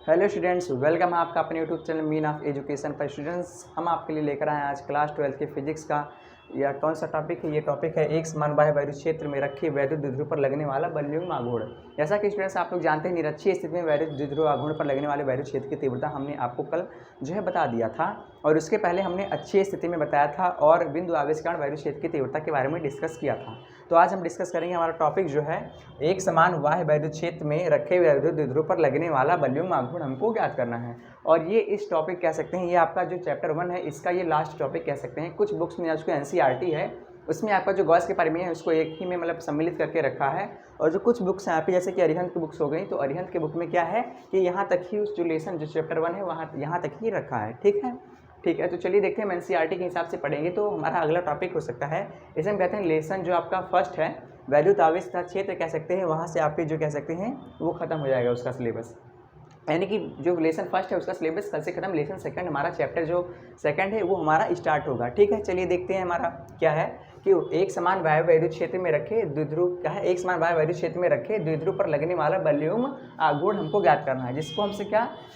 Hello students, welcome है आपका अपने YouTube channel mean of education पर। स्टूडेंट्स, हम आपके लिए लेकर आए हैं आज क्लास 12 के फिजिक्स का या कौन सा टॉपिक है। ये टॉपिक है एक समान बाह्य वैद्युत क्षेत्र में रखे वैद्युत द्विध्रुव पर लगने वाला बलयुग्म आघूर्ण। जैसा कि स्टूडेंट्स आप लोग जानते हैं, निरक्षीय स्थिति में वैद्युत द्विध्रुव आघूर्ण पर लगने वाले वैद्युत क्षेत्र की तीव्रता हमने आपको कल जो है बता दिया था, और उसके पहले हमने अक्षीय स्थिति में बताया था और बिंदु आवेश के कारण वैद्युत क्षेत्र की तीव्रता के बारे में डिस्कस किया था। तो आज हम डिस्कस करेंगे, हमारा टॉपिक जो है एक समान बाह्य वैद्युत क्षेत्र में रखे वैद्युत द्विध्रुव पर लगने वाला बलयुग्म आघूर्ण हमको ज्ञात करना है। और ये इस टॉपिक कह सकते हैं, ये आपका जो चैप्टर 1 है इसका ये लास्ट टॉपिक कह सकते हैं। कुछ बुक्स में उसको एनसीईआरटी है, उसमें आपका जो गॉस के परिमेय है उसको एक ही में मतलब सम्मिलित करके रखा है। और जो कुछ बुक्स हैं यहाँ पे, जैसे कि अरिहंत की बुक्स हो गई, तो अरिहंत के बुक में क्या है कि यहाँ तक ही उस जो लेसन जो चैप्टर 1 है वहाँ यहाँ तक ही रखा है। ठीक है, तो चलिए देखते हैं, हम एनसीईआरटी के हिसाब से पढ़ेंगे तो हमारा अगला टॉपिक हो सकता है। इसे हम कहते हैं लेसन जो आपका फर्स्ट है वैद्युत आवेश का क्षेत्र कह सकते हैं, वहाँ से आपके जो कह सकते हैं वो खत्म हो जाएगा उसका सिलेबस। यानी कि जो लेसन फर्स्ट है उसका सिलेबस कल से खत्म, लेसन सेकंड हमारा चैप्टर जो सेकंड है वो हमारा स्टार्ट होगा। ठीक है, चलिए देखते हैं हमारा क्या है कि एक समान बाह्य वैद्युत क्षेत्र में रखे द्विध्रुव क्या है, एक समान बाह्य वैद्युत क्षेत्र में रखे द्विध्रुव पर लगने वाला बलयुग्म आघूर्ण हमको ज्ञात करना है,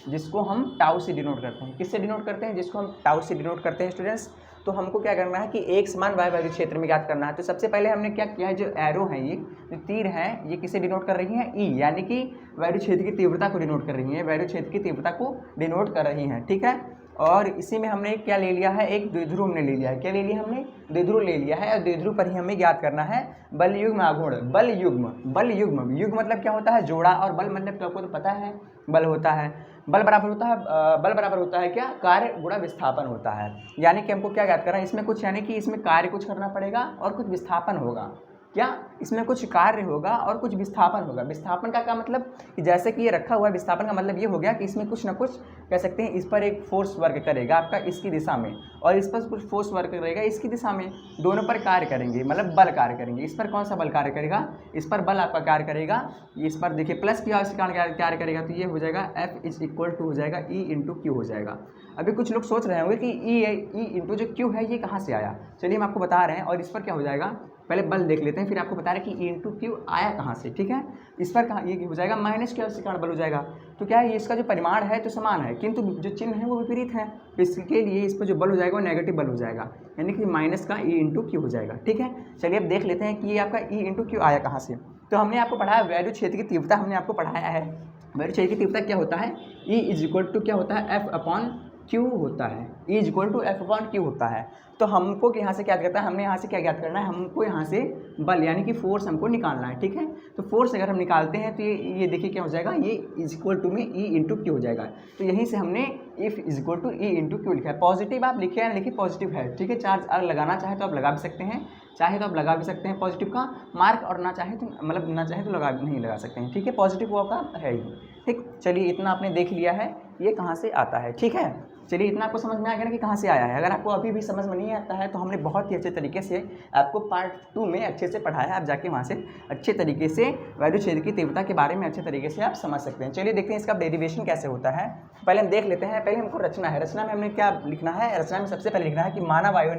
जिसको हम टाउ से डिनोट करते हैं। किससे डिनोट करते हैं? जिसको हम टाउ से डिनोट करते हैं स्टूडेंट्स। तो हमको क्या करना है कि एक समान बाह्य वैद्युत क्षेत्र में ज्ञात करना है। तो सबसे पहले हमने क्या किया है, जो एरो है, ये जो तीर है, ये किसे डिनोट कर रही है? ई, यानी कि वैद्युत क्षेत्र की तीव्रता को डिनोट कर रही है, वैद्युत क्षेत्र की तीव्रता को डिनोट कर रही है। ठीक है, और इसी में हमने क्या ले लिया है, एक द्विध्रुव हमने ले लिया है। क्या ले लिया हमने? द्विध्रुव ले लिया है, और द्विध्रुव पर ही हमें ज्ञात करना है बलयुग्म आघूर्ण। बलयुग्म युग्म मतलब क्या होता है? जोड़ा, और बल मतलब आपको तो पता है बल होता है, बल बराबर होता है क्या? कार्य गुणा विस्थापन होता है। यानी कि हमको क्या ज्ञात करना है इसमें कुछ, यानी कि इसमें कार्य कुछ करना पड़ेगा और कुछ विस्थापन होगा। क्या? इसमें कुछ कार्य होगा और कुछ विस्थापन होगा। विस्थापन का क्या मतलब कि जैसे कि ये रखा हुआ है, विस्थापन का मतलब ये हो गया कि इसमें कुछ ना कुछ कह सकते हैं, इस पर एक फोर्स वर्क करेगा आपका इसकी दिशा में, और इस पर कुछ फोर्स वर्क करेगा इसकी दिशा में, दोनों पर कार्य करेंगे, मतलब बल कार्य करेंगे। इस पर कौन सा बल कार्य करेगा? इस पर बल आपका कार्य करेगा। इस पर देखिए प्लस की आवश्यक कार्य करेगा, तो ये हो जाएगा F इज इक्वल टू हो जाएगा E इंटू क्यू हो जाएगा। अभी कुछ लोग सोच रहे होंगे कि E इंटू जो क्यू है ये कहाँ से आया। चलिए हम आपको बता रहे हैं, और इस पर क्या हो जाएगा पहले बल देख लेते हैं, फिर आपको बता रहे हैं कि E इंटू क्यू आया कहाँ से। ठीक है, इस पर कहाँ ये हो जाएगा माइनस के आवश्यक बल हो जाएगा। तो क्या है, ये इसका जो परिमाण है तो समान है, किंतु जो चिन्ह है वो विपरीत है। इसके लिए इस पर जो बल हो जाएगा वो नेगेटिव बल हो जाएगा, यानी कि माइनस का E इंटू क्यू हो जाएगा। ठीक है, चलिए अब देख लेते हैं कि ये आपका E इंटू क्यू आया कहाँ से। तो हमने आपको पढ़ाया वैद्युत क्षेत्र की तीव्रता, हमने आपको पढ़ाया है वैद्युत क्षेत्र की तीव्रता क्या होता है, E इज इक्वल टू क्या होता है, F अपॉन क्यू होता है। E is equal to F upon Q होता है। तो हमको यहाँ से क्या करता है, हमने यहाँ से क्या ज्ञात करना है, हमको यहाँ से बल यानी कि फोर्स हमको निकालना है। ठीक है, तो फोर्स अगर हम निकालते हैं तो ये देखिए क्या हो जाएगा, ये इज इक्वल टू में E इंटू क्यू हो जाएगा। तो यहीं से हमने F is equal to E into Q लिखा है। पॉजिटिव आप लिखे या लिखिए, पॉजिटिव है। ठीक है, चार्ज अगर लगाना चाहे तो आप लगा भी सकते हैं, चाहे तो आप लगा भी सकते हैं पॉजिटिव का मार्क, और ना चाहे तो मतलब ना चाहे तो नहीं लगा सकते हैं। ठीक है, पॉजिटिव वो आपका है ही। ठीक, चलिए इतना आपने देख लिया है ये कहाँ से आता है। ठीक है, चलिए इतना आपको समझ में आ गया ना कि कहाँ से आया है। अगर आपको अभी भी समझ में नहीं आता है तो हमने बहुत ही अच्छे तरीके से आपको पार्ट 2 में अच्छे से पढ़ाया है, आप जाके वहाँ से अच्छे तरीके से वैद्युत क्षेत्र की तीव्रता के बारे में अच्छे तरीके से आप समझ सकते हैं। चलिए देखते हैं इसका डेरिवेशन कैसे होता है। पहले हम देख लेते हैं, पहले हमको रचना है। रचना में हमने क्या लिखना है, रचना में सबसे पहले लिखना है कि मानव वायु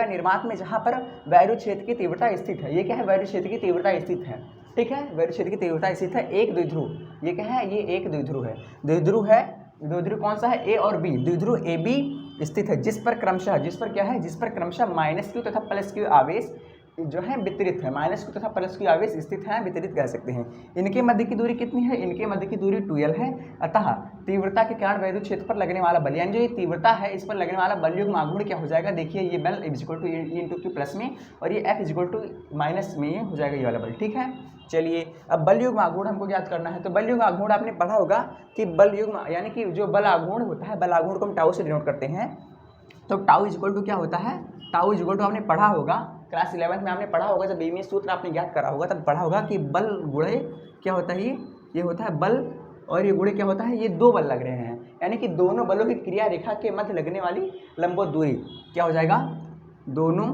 निर्मात में जहाँ पर वैद्युत क्षेत्र की तीव्रता स्थित है, ये क्या है, वैद्युत क्षेत्र की तीव्रता स्थित है। ठीक है, वैद्युत क्षेत्र की तीव्रता स्थित है एक द्विध्रुव, ये क्या है, ये एक द्विध्रुव है। द्विध्रुव कौन सा है, ए और बी, द्विध्रुव ए बी स्थित है, जिस पर क्रमशः माइनस क्यू तथा प्लस क्यू आवेश जो है वितरित है, माइनस क्यू तथा प्लस क्यू आवेश स्थित है, वितरित कह सकते हैं। इनके मध्य की दूरी कितनी है, इनके मध्य की दूरी 2l है। अतः तीव्रता के कारण वैद्युत क्षेत्र पर लगने वाला बल, यानी जो ये तीव्रता है इस पर लगने वाला बलयुग्म आघूर्ण क्या हो जाएगा, देखिए ये बल is equal to E into Q plus में, और ये F is equal to minus में हो जाएगा ये वाला बल। ठीक है, चलिए अब बलयुग्म आघूर्ण हमको ज्ञात करना है। तो बलयुग्म आघूर्ण आपने पढ़ा होगा कि बलयुग्म यानी कि जो बल आघूर्ण होता है, बल आघूर्ण को हम टाउ से डिनोट करते हैं। तो टाउ इज इक्वल टू क्या होता है, टाउ इज इक्वल टू आपने पढ़ा होगा क्लास 11 में, आपने पढ़ा होगा जब बीमीय सूत्र आपने ज्ञात करा होगा तब पढ़ा होगा कि बल गुणे क्या होता है, ये होता है बल, और ये गुणे क्या होता है, ये दो बल लग रहे हैं, यानी कि दोनों बलों की क्रिया रेखा के मध्य लगने वाली लंबवत दूरी क्या हो जाएगा, दोनों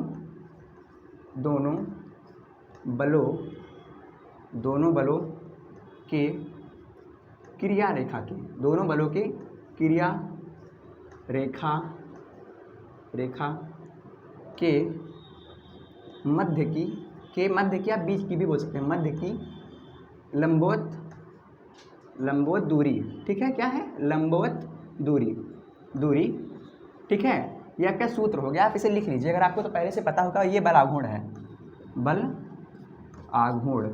बलों के क्रिया रेखा के मध्य की आप बीच की भी बोल सकते हैं, मध्य की लंबवत लंबवत दूरी, ठीक है, क्या है, लंबवत दूरी, दूरी, ठीक है। यह क्या सूत्र हो गया, आप इसे लिख लीजिए, अगर आपको तो पहले से पता होगा, ये बल आघूर्ण है, बल आघूर्ण,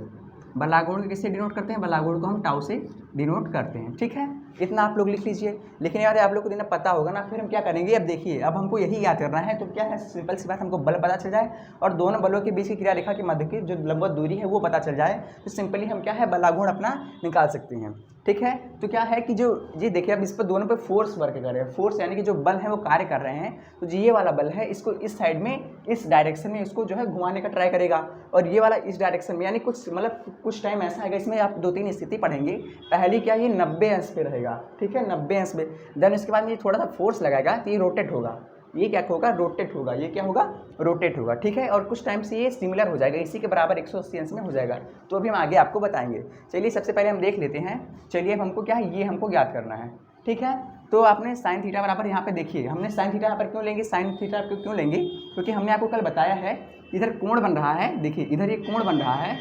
बल आघूर्ण को किससे डिनोट करते हैं, बल आघूर्ण को हम टाउ से डिनोट करते हैं, ठीक है। इतना आप लोग लिख लीजिए। लेकिन यार आप लोग को देना पता होगा ना, फिर हम क्या करेंगे, अब देखिए, अब हमको यही याद करना है, तो क्या है, सिंपल सी बात, हमको बल पता चल जाए और दोनों बलों के बीच की क्रिया रेखा के मध्य की जो लंबवत दूरी है वो पता चल जाए, तो सिंपली हम क्या है, बल आघूर्ण अपना निकाल सकते हैं, ठीक है। तो क्या है कि जो ये देखिए, अब इस पर दोनों पे फोर्स वर्क कर रहे हैं, फोर्स यानी कि जो बल है वो कार्य कर रहे हैं, तो जो ये वाला बल है इसको इस साइड में, इस डायरेक्शन में इसको जो है घुमाने का ट्राई करेगा, और ये वाला इस डायरेक्शन में, यानी कुछ मतलब कुछ टाइम ऐसा आएगा, इसमें आप 2-3 स्थिति पढ़ेंगे। पहली क्या, ये 90 अंश पे रहेगा, ठीक है, 90 अंश पे, देन इसके बाद ये थोड़ा सा फोर्स लगाएगा तो ये रोटेट होगा, ये क्या होगा, रोटेट होगा, ये क्या होगा, रोटेट होगा, ठीक है। और कुछ टाइम से ये सिमिलर हो जाएगा, इसी के बराबर 180 अंश में हो जाएगा, तो अभी हम आगे आपको बताएंगे। चलिए सबसे पहले हम देख लेते हैं। चलिए अब हमको क्या है, ये हमको ज्ञात करना है, ठीक है। तो आपने साइन थीटा बराबर यहाँ पे देखिए, हमने साइन थीटा यहाँ पर क्यों लेंगे, साइन थीटा क्यों लेंगे, क्योंकि हमने आपको कल बताया है, इधर कोण बन रहा है, देखिए इधर ये कोण बन रहा है,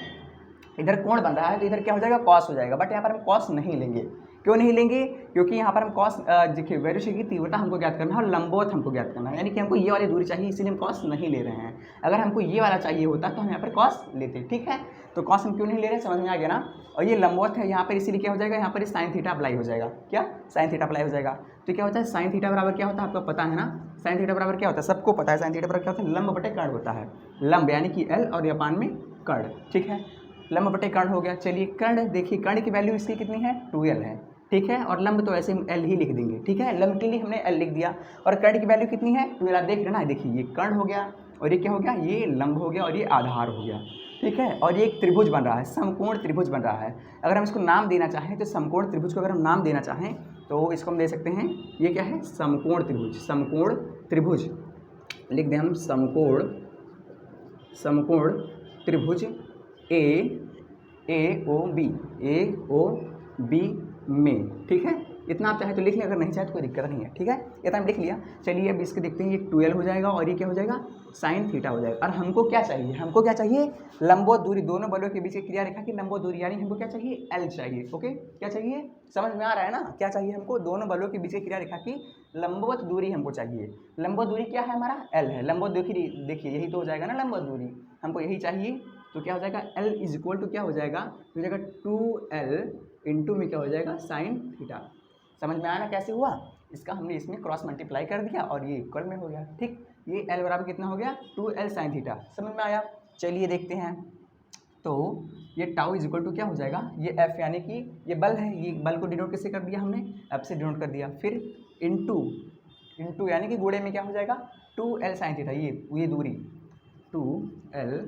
इधर कोण बन रहा है, तो इधर क्या हो जाएगा, कॉस हो जाएगा, बट यहाँ पर हम कॉस नहीं लेंगे। क्यों नहीं लेंगे, क्योंकि यहाँ पर हम कॉस, देखिए वेरिएशन की तीव्रता हमको ज्ञात करना है और लंबवत हमको ज्ञात करना है, यानी कि हमको ये वाली दूरी चाहिए, इसीलिए हम कॉस नहीं ले रहे हैं। अगर हमको ये वाला चाहिए होता तो हम यहाँ पर कॉस लेते, ठीक है। तो कॉस हम क्यों नहीं ले रहे, समझ में आ गया ना। और ये लंबवत है यहाँ पर, इसीलिए क्या हो जाएगा, यहाँ पर साइन थीटा अप्लाई हो जाएगा, क्या, साइन थीटा अप्लाई हो जाएगा। तो क्या होता है, साइन थीटा बराबर क्या होता है, आपको पता है ना, साइन थीटा बराबर क्या होता है, सबको पता है, साइन थीटा बराबर क्या होता है, लंब बटे कर्ण होता है, लंब यानी कि एल और जापान में कर्ण, ठीक है, लंब बटे कर्ण हो गया। चलिए कर्ण देखिए, कर्ण की वैल्यू इसकी कितनी है, 2l है, ठीक है, और लंब तो ऐसे हम l ही लिख देंगे, ठीक है, लंब के लिए हमने l लिख दिया, और कर्ण की वैल्यू कितनी है, 2l, आप देख रहे ना, देखिए ये कर्ण हो गया और ये क्या हो गया, ये लंब हो गया और ये आधार हो गया, ठीक है। और ये एक त्रिभुज बन रहा है, समकोण त्रिभुज बन रहा है। अगर हम इसको नाम देना चाहें तो समकोण त्रिभुज को अगर हम नाम देना चाहें तो इसको हम दे सकते हैं, ये क्या है, समकोण त्रिभुज, समकोण त्रिभुज लिख दें हम, समकोण त्रिभुज ए ओ बी में, ठीक है। इतना आप चाहे तो लिख लें, अगर नहीं चाहे तो कोई दिक्कत नहीं है, ठीक है, इतना हम लिख लिया। चलिए अब इसके देखते हैं, ये 12 हो जाएगा और ये क्या हो जाएगा, साइन थीटा हो जाएगा। और हमको क्या चाहिए, हमको क्या चाहिए, लंबवत दूरी, दोनों बलों के बीच की क्रिया रेखा की लंबवत दूरी, यानी हमको क्या चाहिए, एल चाहिए, ओके, क्या चाहिए, समझ में आ रहा है ना, क्या चाहिए हमको, दोनों बलों के बीच की क्रिया रेखा की लंबवत दूरी हमको चाहिए। लंबवत दूरी क्या है हमारा, एल है, लंबवत देखिए यही तो हो जाएगा ना लंबवत दूरी, हमको यही चाहिए। तो क्या हो जाएगा, L इज इक्वल टू क्या हो जाएगा, 2L इंटू में क्या हो जाएगा, साइन थीटा। समझ में आया ना कैसे हुआ, इसका हमने इसमें क्रॉस मल्टीप्लाई कर दिया और ये इक्वल में हो गया, ठीक। ये L बराबर कितना हो गया, 2L साइन थीटा, समझ में आया। चलिए देखते हैं, तो ये टाउ इज इक्वल टू क्या हो जाएगा, ये F यानी कि ये बल है, ये बल को डिनोट किससे कर दिया हमने, F से डिनोट कर दिया, फिर इंटू यानी कि गुणे में क्या हो जाएगा, 2L साइन थीटा, ये दूरी 2L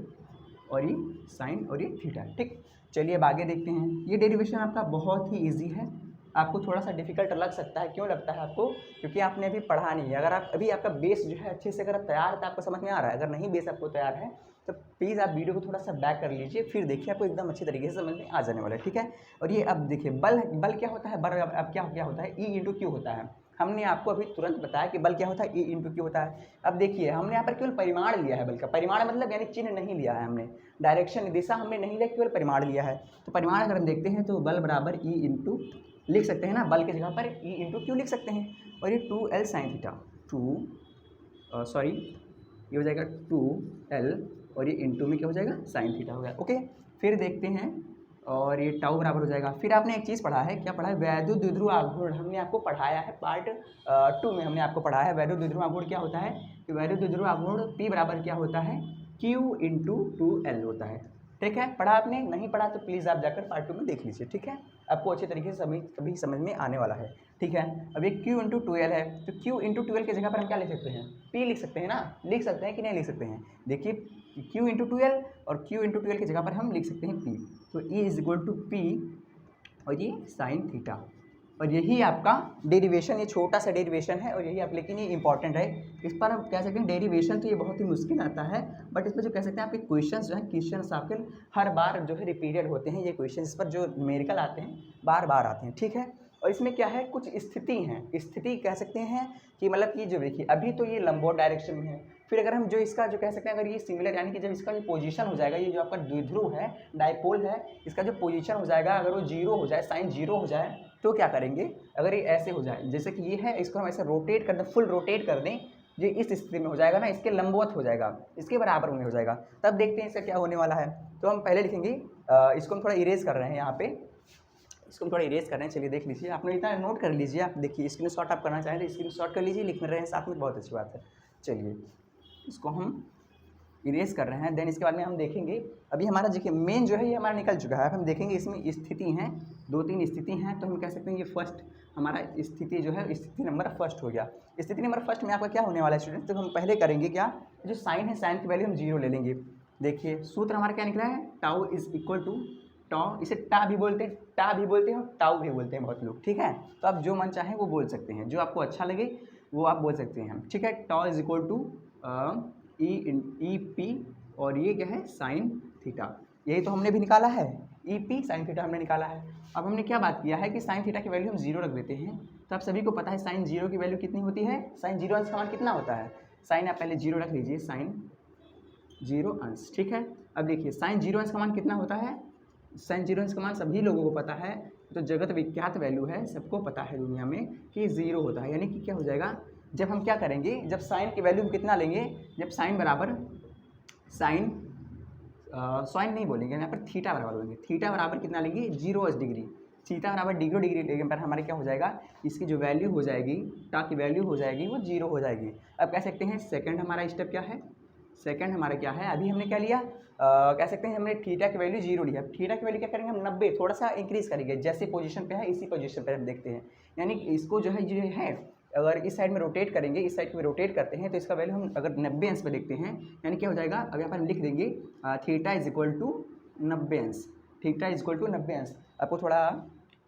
और ये साइन और ये थीटा, ठीक। चलिए अब आगे देखते हैं। ये डेरिवेशन आपका बहुत ही इजी है, आपको थोड़ा सा डिफिकल्ट लग सकता है, क्यों लगता है आपको, क्योंकि आपने अभी पढ़ा नहीं है। अगर आप अभी आपका बेस जो है अच्छे से अगर आप तैयार है तो आपको समझ में आ रहा है, अगर नहीं बेस आपको तैयार है तो प्लीज़ आप वीडियो को थोड़ा सा बैक कर लीजिए, फिर देखिए आपको एकदम अच्छी तरीके से समझ में आ जाने वाला है, ठीक है। और ये अब देखिए बल क्या होता है, बल अब क्या होता है, E इंटू क्यू होता है। हमने आपको अभी तुरंत बताया कि बल क्या होता है, E इंटू क्यू होता है। अब देखिए हमने यहाँ पर केवल परिमाण लिया है, बल का परिमाण मतलब यानी चिन्ह नहीं लिया है हमने, डायरेक्शन दिशा हमने नहीं लिया, केवल परिमाण लिया है। तो परिमाण अगर हम देखते हैं तो बल बराबर E इंटू लिख सकते हैं ना, बल की जगह पर E इंटू क्यू लिख सकते हैं, और ये 2L साइन थीटा, ये हो जाएगा 2L और ये इंटू में क्या हो जाएगा, साइन थीटा हो गया, ओके। फिर देखते हैं, और ये टाउ बराबर हो जाएगा। फिर आपने एक चीज़ पढ़ा है, क्या पढ़ा है, वैद्युत द्विध्रुव आघूर्ण, हमने आपको पढ़ाया है पार्ट 2 में, हमने आपको पढ़ाया है वैद्युत द्विध्रुव आघूर्ण क्या होता है, कि वैद्युत द्विध्रुव आघूर्ण P बराबर क्या होता है, Q इंटू 2L होता है, ठीक है। पढ़ा आपने, नहीं पढ़ा तो प्लीज़ आप जाकर पार्ट 2 में देख लीजिए, ठीक है, आपको अच्छे तरीके से अभी समझ में आने वाला है, ठीक है। अब ये Q इंटू 2L है, तो Q इंटू 2L की जगह पर हम क्या लिख सकते हैं, P लिख सकते हैं ना, लिख सकते हैं कि नहीं लिख सकते हैं, देखिए Q इंटू 2L और Q इंटू 2L की जगह पर हम लिख सकते हैं P, तो E is equal to P और ये साइन थीटा, और यही आपका डेरिवेशन, ये छोटा सा डेरिवेशन है और यही आप, लेकिन ये इंपॉर्टेंट है, इस पर हम कह सकते हैं डेरिवेशन तो ये बहुत ही मुश्किल आता है, बट इस पर जो कह सकते हैं आपके क्वेश्चंस जो है, क्वेश्चंस आपके हर बार जो है रिपीटेड होते हैं, ये क्वेश्चन इस पर जो न्यूमेरिकल आते हैं बार बार आते हैं, ठीक है। और इसमें क्या है, कुछ स्थिति हैं, स्थिति कह सकते हैं कि मतलब कि जो देखिए अभी तो ये लंबवत डायरेक्शन में है, फिर अगर हम जो इसका जो कह सकते हैं अगर ये सिमिलर यानी कि जब इसका जो पोजीशन हो जाएगा, ये जो आपका द्विध्रुव है डायपोल है, इसका जो पोजीशन हो जाएगा अगर वो जीरो हो जाए, साइन जीरो हो जाए, तो क्या करेंगे, अगर ये ऐसे हो जाए जैसे कि ये है, इसको हम ऐसे रोटेट कर दें, फुल रोटेट कर दें, ये इस स्थिति में हो जाएगा ना, इसके लंबवत हो जाएगा, इसके बराबर में हो जाएगा, तब देखते हैं इसका क्या होने वाला है। तो हम पहले लिखेंगे, इसको हम थोड़ा इरेज कर रहे हैं यहाँ पे, इसको हम थोड़ा इरेज कर रहे हैं, चलिए देख लीजिए, आपने इतना नोट कर लीजिए, आप देखिए स्क्रीनशॉट आप करना चाहें तो स्क्रीनशॉट कर लीजिए, लिख रहे हैं साथ में, बहुत अच्छी बात है। चलिए इसको हम इरेज कर रहे हैं, देन इसके बाद में हम देखेंगे, अभी हमारा देखिए मेन जो है ये हमारा निकल चुका है, अब हम देखेंगे इसमें स्थिति हैं, 2-3 स्थिति हैं, तो हम कह सकते हैं ये फर्स्ट हमारा स्थिति जो है स्थिति नंबर फर्स्ट हो गया। स्थिति नंबर फर्स्ट में आपका क्या होने वाला है स्टूडेंट, तो हम पहले करेंगे क्या, जो साइन है, साइन की वैल्यू हम जीरो ले लेंगे। देखिए सूत्र हमारा क्या निकला है, टाउ इज इक्वल टू टॉ, इसे टा भी बोलते हैं, टा भी बोलते हैं और टाउ भी बोलते हैं बहुत लोग, ठीक है। तो आप जो मन चाहें वो बोल सकते हैं, जो आपको अच्छा लगे वो आप बोल सकते हैं, ठीक है। Tau is equal to E P और ये क्या है, साइन थीटा, यही तो हमने भी निकाला है, ई पी साइन थीटा हमने निकाला है। अब हमने क्या बात किया है कि साइन थीटा की वैल्यू हम जीरो रख देते हैं, तो आप सभी को पता है साइन जीरो की वैल्यू कितनी होती है, साइन जीरो अंश का मान कितना होता है, साइन आप पहले जीरो रख लीजिए, साइन जीरो अंश, ठीक है। अब देखिए साइन जीरो अंश का मान कितना होता है, साइन जीरो अंश का मान सभी लोगों को पता है, तो जगत विख्यात वैल्यू है, सबको पता है दुनिया में कि जीरो होता है, यानी कि क्या हो जाएगा, जब हम क्या करेंगे, जब साइन की वैल्यू कितना लेंगे, जब साइन बराबर साइन साइन नहीं बोलेंगे यहाँ पर, थीटा बराबर बोलेंगे, थीटा बराबर कितना लेंगे, 0 डिग्री, थीटा बराबर डिग्री डिग्री लेंगे पर हमारे क्या हो जाएगा, इसकी जो वैल्यू हो जाएगी, टा की वैल्यू हो जाएगी वो 0 हो जाएगी। अब कह सकते हैं सेकंड हमारा स्टेप क्या है, सेकंड हमारा क्या है, अभी हमने क्या लिया, कह सकते हैं हमने थीटा की वैल्यू 0 लिया, थीटा की वैल्यू क्या करेंगे हम 90, थोड़ा सा इंक्रीज़ करेंगे, जैसे पोजीशन पे है इसी पोजीशन पर हम देखते हैं, यानी इसको जो है अगर इस साइड में रोटेट करेंगे, इस साइड में रोटेट करते हैं तो इसका वैल्यू हम अगर 90 अंश पे देखते हैं, यानी क्या हो जाएगा, अगर यहाँ पर हम लिख देंगे थीटा इज इक्वल टू 90 अंश, थीटा इज इक्वल टू 90 अंश। आपको थोड़ा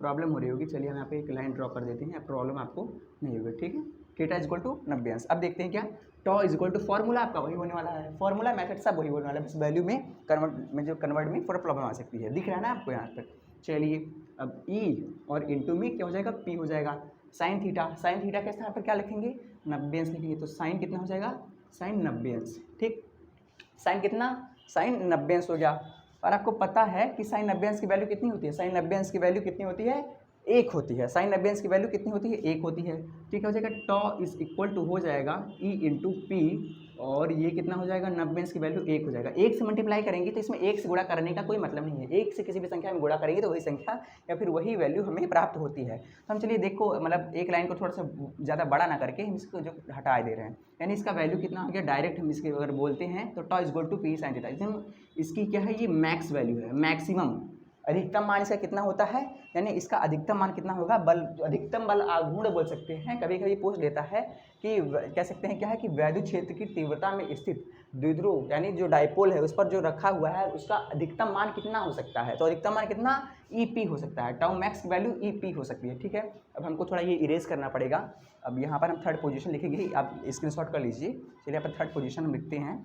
प्रॉब्लम हो रही होगी, चलिए हम यहाँ पे एक लाइन ड्रॉ कर देते हैं, प्रॉब्लम आपको नहीं होगी, ठीक है। थीटा इज इक्वल टू 90 अंश। अब देखते हैं क्या, tau is equal to formula आपका वही होने वाला है, फॉर्मूला मेथड सब वही होने वाला है, बस वैल्यू में कन्वर्ट में थोड़ा प्रॉब्लम आ सकती है, दिख रहा है ना आपको यहाँ तक। चलिए अब ई और इंटू में क्या हो जाएगा, पी हो जाएगा, साइन थीटा के स्थान पर क्या लिखेंगे, 90 अंश लिखेंगे, तो साइन कितना हो जाएगा, साइन 90 अंश, ठीक, साइन कितना, साइन 90 अंश हो गया। और आपको पता है कि साइन 90 अंश की वैल्यू कितनी होती है, साइन 90 अंश की वैल्यू कितनी होती है, 1 होती है, साइन 90 अंश की वैल्यू कितनी होती है, 1 होती है, ठीक है। हो जाएगा टॉ इज इक्वल टू हो जाएगा ई इंटू पी, और ये कितना हो जाएगा, 90 अंश की वैल्यू 1 हो जाएगा, 1 से मल्टीप्लाई करेंगे तो इसमें 1 से गुणा करने का कोई मतलब नहीं है, 1 से किसी भी संख्या में गुणा करेंगे तो वही संख्या या फिर वही वैल्यू हमें प्राप्त होती है। तो हम चलिए देखो मतलब एक लाइन को थोड़ा सा ज़्यादा बड़ा ना करके हम इसको जो हटा दे रहे हैं, यानी इसका वैल्यू कितना हो गया, डायरेक्ट हम इसके अगर बोलते हैं तो tau is equal to P sine theta, इसकी क्या है, ये मैक्स वैल्यू है, मैक्सिमम अधिकतम मान इसका कितना होता है, यानी इसका अधिकतम मान कितना होगा, बल अधिकतम बल आघूर्ण बोल सकते हैं, कभी कभी पूछ लेता है कि कह सकते हैं क्या है कि वैद्युत क्षेत्र की तीव्रता में स्थित द्विध्रुव यानी जो डायपोल है उस पर जो रखा हुआ है उसका अधिकतम मान कितना हो सकता है, तो अधिकतम मान कितना ई हो सकता है, टाउ मैक्स की वैल्यू ई हो सकती है, ठीक है। अब हमको थोड़ा ये इरेज करना पड़ेगा, अब यहाँ पर हम थर्ड पोजीशन लिखेंगे, आप स्क्रीनशॉट कर लीजिए, चलिए यहाँ पर थर्ड पोजीशन हम लिखते हैं,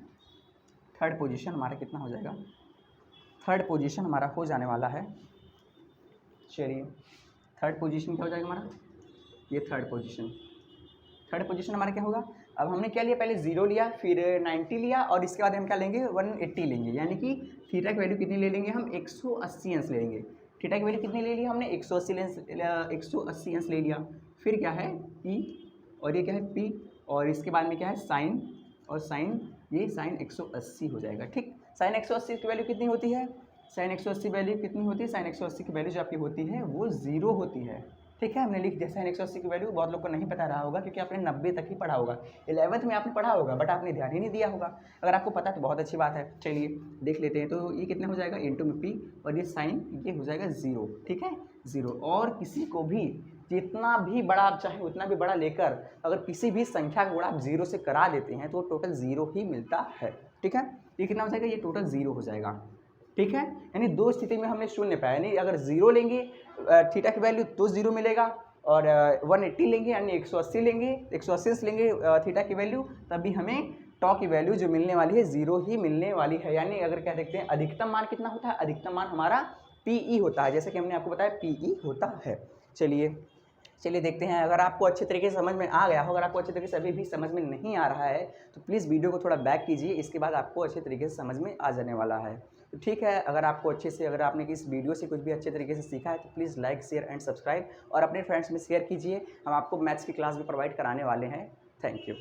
थर्ड पोजीशन हमारा कितना हो जाएगा, थर्ड पोजीशन हमारा हो जाने वाला है, चलिए थर्ड पोजीशन क्या हो जाएगा हमारा, ये थर्ड पोजीशन हमारा क्या होगा, अब हमने क्या लिया, पहले 0 लिया, फिर 90 लिया, और इसके बाद हम क्या लेंगे 180 लेंगे, यानी कि थीटा की वैल्यू कितनी ले लेंगे हम, 180 अंश ले लेंगे, थीटा की वैल्यू कितनी ले ली हमने, 180 अंश ले लिया, फिर क्या है ई और ये क्या है पी, और इसके बाद में क्या है साइन, और साइन ये साइन 180 हो जाएगा, ठीक। साइन 180 की वैल्यू कितनी होती है, साइन 180 वैल्यू कितनी होती है, साइन 180 की वैल्यू जो आपकी होती है वो 0 होती है, ठीक है। हमने लिख दिया साइन 180 की वैल्यू, बहुत लोग को नहीं पता रहा होगा क्योंकि आपने 90 तक ही पढ़ा होगा, 11th में आपने पढ़ा होगा बट आपने ध्यान ही नहीं दिया होगा, अगर आपको पता तो बहुत अच्छी बात है। चलिए देख लेते हैं, तो ये कितना हो जाएगा इंटू में पी, और ये साइन ये हो जाएगा 0, ठीक है 0। और किसी को भी जितना भी बड़ा आप चाहे उतना भी बड़ा लेकर अगर किसी भी संख्या का गुणा आप 0 से करा देते हैं तो टोटल 0 ही मिलता है, ठीक है। ये कितना हो जाएगा, ये टोटल 0 हो जाएगा, ठीक है। यानी दो स्थिति में हमने शून्य पाया, यानी अगर 0 लेंगे थीटा की वैल्यू तो 0 मिलेगा, और 180 लेंगे यानी 180 लेंगे, 180 लेंगे थीटा की वैल्यू, तभी हमें टॉ की वैल्यू जो मिलने वाली है 0 ही मिलने वाली है। यानी अगर क्या देखते हैं अधिकतम मान कितना होता है, अधिकतम मान हमारा पीई होता है, जैसे कि हमने आपको बताया पीई होता है। चलिए चलिए देखते हैं। अगर आपको अच्छे तरीके से समझ में आ गया हो, अगर आपको अच्छे तरीके से अभी भी समझ में नहीं आ रहा है तो प्लीज़ वीडियो को थोड़ा बैक कीजिए, इसके बाद आपको अच्छे तरीके से समझ में आ जाने वाला है। तो ठीक है, अगर आपको अच्छे से, अगर आपने इस वीडियो से कुछ भी अच्छे तरीके से सीखा है तो please like, share and subscribe और अपने फ्रेंड्स में शेयर कीजिए। हम आपको मैथ्स की क्लास भी प्रोवाइड कराने वाले हैं। Thank you.